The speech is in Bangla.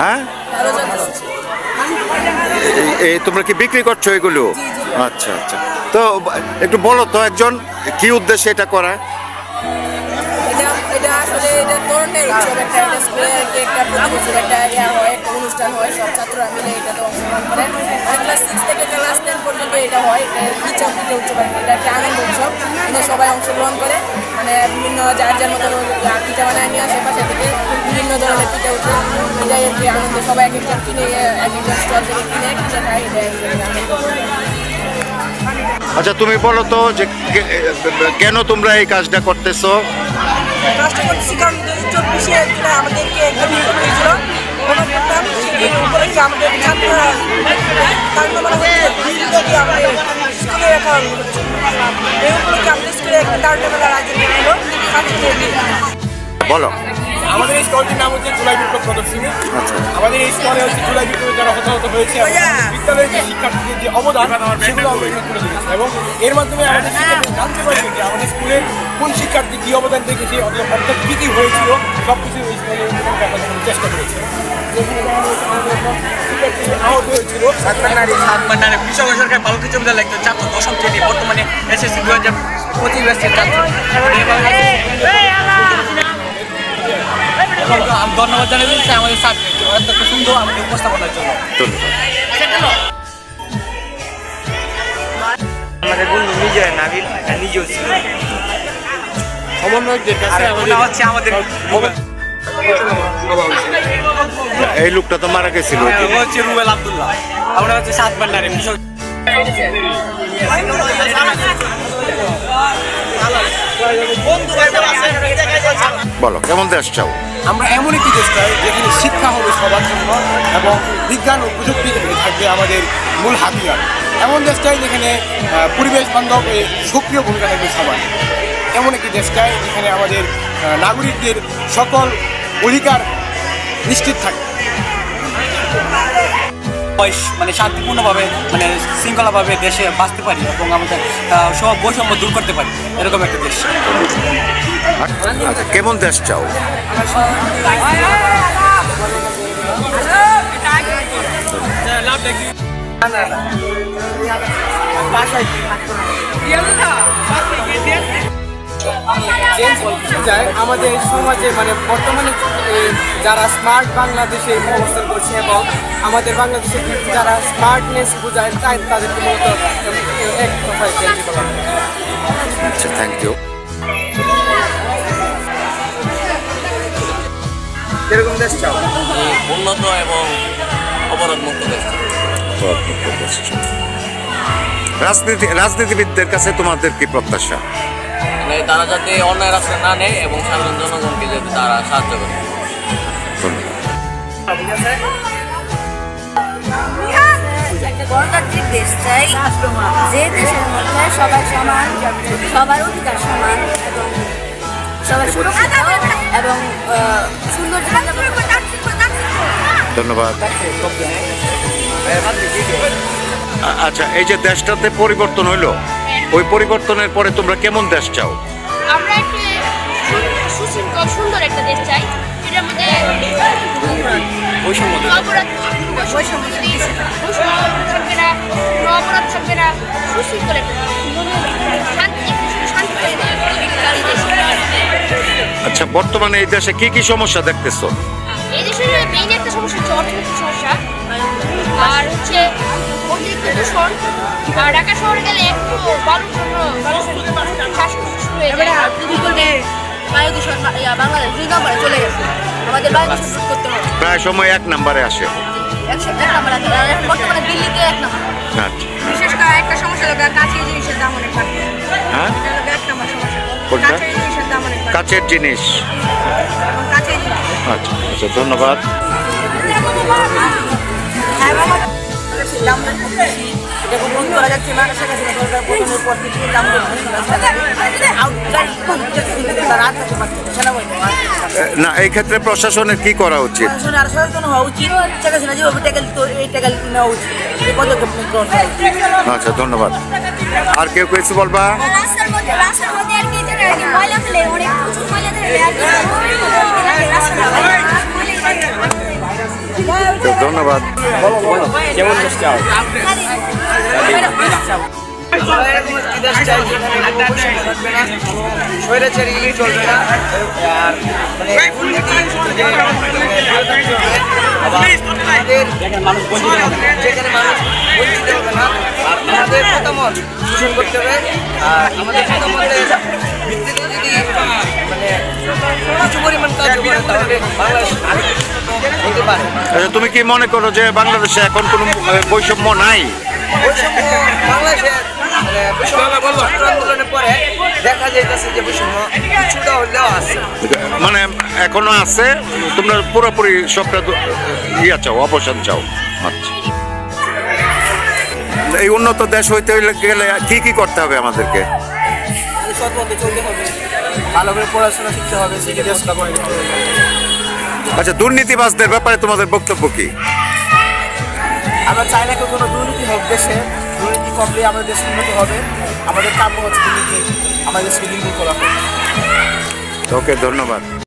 হ্যাঁ, এই তোমরা কি বিক্রি করছো এগুলো? আচ্ছা আচ্ছা, তো একটু বলো তো একজন কি উদ্দেশ্যে এটা করা? এটা আসলে এটা তরুণের উৎসব, একটা স্কুলে একটা প্রতি বছর একটা হয়, একটা অনুষ্ঠান হয়, সব ছাত্ররা মিলে এটাতে অংশগ্রহণ করে। ক্লাস 6 থেকে ক্লাস 10 পর্যন্ত এটা হয়, পিঠা উৎসব, এটা একটা আনন্দ উৎসব। এখানে সবাই অংশগ্রহণ করে, মানে বিভিন্ন যার যার মতো পিঠা বানায় নিয়ে আসে পাশে থেকে, বিভিন্ন ধরনের পিঠা উঠে, এটাই একটি আনন্দ। সবাই এক একজন কিনে, এক একজন স্টল থেকে কিনে পিঠা খায়, এটা আনন্দ। আচ্ছা, তুমি বলো তো যে কেন তোমরা এই কাজটা করতেছো? কাজটা করতেছি কারণ 2024-এ আমাদেরকে একটা বিপদ হয়েছিল, মনে করতাম এর উপরে কি আমাদের ছাত্ররা কারণ আমাদের স্কুলে রাখা এই উপলক্ষে আমাদের স্কুলে একটা টার্নামেন্টের আয়োজন করেছিল ছাত্রদের নিয়ে। বলো। আমাদের এই স্টলটির নাম হচ্ছে জুলাই বিপ্লব প্রদর্শনী। আমাদের এই স্টলে হচ্ছে জুলাই বিপ্লবে যারা হতাহত হয়েছে বিদ্যালয়ের যে শিক্ষার্থীদের যে অবদান সেগুলো আমরা এখানে তুলে ধরেছি এবং এর মাধ্যমে আমাদের শিক্ষার্থীরা জানতে পারবেন যে আমাদের স্কুলের কোন শিক্ষার্থী কী অবদান রেখেছে, অর্থাৎ কী কী হয়েছিল সব কিছু এই স্কুলে দেখার চেষ্টা করেছি। আহত হয়েছিল কৃষক সরকার বালক উচ্চ বিদ্যালয় একজন ছাত্র 10ম শ্রেণী, বর্তমানে এসএসসি 2025 ব্যাচের ছাত্র। আমি ধন্যবাদ জানাই আমাদের স্যারকে অত্যন্ত সুন্দর আমাদের উপস্থাপনার জন্য। আমাদের বন্ধু নিজে নাবিল নিজেও ছিল সমন্বয়কদের কাছে হচ্ছে আমাদের এই লোকটা তো মারা গেছিল, হচ্ছে রুবেল আব্দুল্লাহ। আমরা হচ্ছে 7 ভান্ডারে কৃষক। বলো কেমন দেশ চাও? আমরা এমন একটি দেশ চাই যেখানে শিক্ষা হবে সবার জন্য এবং বিজ্ঞান ও প্রযুক্তি থাকবে আমাদের মূল হাতিয়ার। এমন দেশ চাই যেখানে পরিবেশ বান্ধব সক্রিয় ভূমিকা থাকবে সবার। এমন একটি দেশ চাই যেখানে আমাদের নাগরিকদের সকল অধিকার নিশ্চিত থাকে। মানে শান্তিপূর্ণভাবে মানে শৃঙ্খলাভাবে দেশে বাঁচতে পারি এবং আমাদের সব বৈষম্য দূর করতে পারি, এরকম একটা দেশ। আচ্ছা, কেমন দেশ চাও? আমাদের সমাজে মানে বর্তমানে যারা স্মার্ট বাংলাদেশে অবস্থান করছে এবং আমাদের বাংলাদেশে যারা স্মার্টনেস বোঝায় তাই তাদেরকে মূলত এক কথায় চেঞ্জ করা। আচ্ছা, থ্যাংক ইউ। এরকম দেশ চাও? উন্নত এবং অপরাধ মুক্ত দেশ। রাজনীতিবিদদের কাছে তোমাদের কি প্রত্যাশা? মানে তারা যাতে অন্যায় রাস্তা না নেয় এবং সাধারণ জনগণকে যাতে তারা সাহায্য করে। একটা গণতান্ত্রিক দেশ চাই, যে দেশের মধ্যে সবাই সমান, সবার অধিকার সমান এবং সবাই সুরক্ষিত এবং সুন্দর জীবনযাপন। ধন্যবাদ। আচ্ছা, এই যে দেশটাতে পরিবর্তন হইলো, ওই পরিবর্তনের পরে তোমরা কেমন দেশ চাও? আমরা একটি সুশৃঙ্খল সুন্দর একটা দেশ চাই, যেটার মধ্যে থাকবে না, অপরাধ থাকবে না, সুশৃঙ্খল একটা আচ্ছা, বর্তমানে এই দেশে কি কি সমস্যা দেখতেছো? এই দেশের মেইন একটা সমস্যা হচ্ছে অর্থনৈতিক সমস্যা, আর হচ্ছে অতিরিক্ত দূষণ। আর ঢাকা শহরে গেলে একটু বালুর জন্য শ্বাসকষ্ট শুরু হয়ে যায়। বায়ু দূষণ বাংলাদেশ 2 নম্বরে চলে গেছে, আমাদের বায়ু দূষণ রোধ করতে হবে। প্রায় সময় 1 নম্বরে আসে, 1 নম্বরে আছে, বর্তমানে দিল্লিতে 1 নম্বর। আচ্ছা, বিশেষ করে একটা সমস্যা হলো কাছের জিনিসের দাম অনেক বাড়ে। হ্যাঁ, এটা 1 নম্বর সমস্যা। কোনটা? কাছের জিনিসের দাম অনেক বাড়ে। কাছের জিনিস। কাছের জিনিস। আচ্ছা আচ্ছা, ধন্যবাদ। এটা গ্রহণ করা যাচ্ছে মানুষের কাছে সরকার প্রথমের পর থেকে দাম না, এই ক্ষেত্রে প্রশাসনের কি করা উচিত? আর সচেতন হওয়া উচিত, শেখ হাসিনা যেভাবে ট্যাকেল এই ট্যাকেল নেওয়া উচিত, এই পদক্ষেপ গ্রহণ করা উচিত। আচ্ছা, ধন্যবাদ। আর কেউ কিছু বলবা? রাস্তার মধ্যে আর কি ময়লা ফেলে অনেক প্রচুর ময়লা ধরে ধন্যবাদ। কেমন দেশ চাও? স্বৈরাচারী চলবে না আর মানে যেখানে মানুষ বঞ্চিত হবে না আর আমাদের মতামত শোষণ করতে হবে আর আমাদের মতামতের ভিত্তিতে যদি মানে কিছু পরিমাণ কাজ করে তাহলে বাংলাদেশ হতে পারে। আচ্ছা, তুমি কি মনে করো যে বাংলাদেশে এখন কোনো বৈষম্য নাই? বৈষম্য বাংলাদেশের মানে ছাত্র আন্দোলনের পরে দেখা যাইতেছে যে বৈষম্য কিছুটা হলেও আছে, মানে এখনো আছে, তোমরা পুরোপুরি সবটা ইয়া চাও, অবসান চাও। আচ্ছা, এই উন্নত দেশ হইতে হইলে গেলে কি কি করতে হবে আমাদেরকে? সৎ পথে চলতে হবে, ভালো করে পড়াশোনা শিখতে হবে, শিখে দেশটা করে দিতে হবে। আচ্ছা, দুর্নীতিবাজদের ব্যাপারে তোমাদের বক্তব্য কি? আমরা চাই না কোনো দুর্নীতি হোক দেশে, দুর্নীতি কমলে আমাদের দেশ উন্নত হবে। আমাদের কাম্য হচ্ছে দুর্নীতি আমাদের দেশকে নির্মূল করা হবে। ওকে, ধন্যবাদ।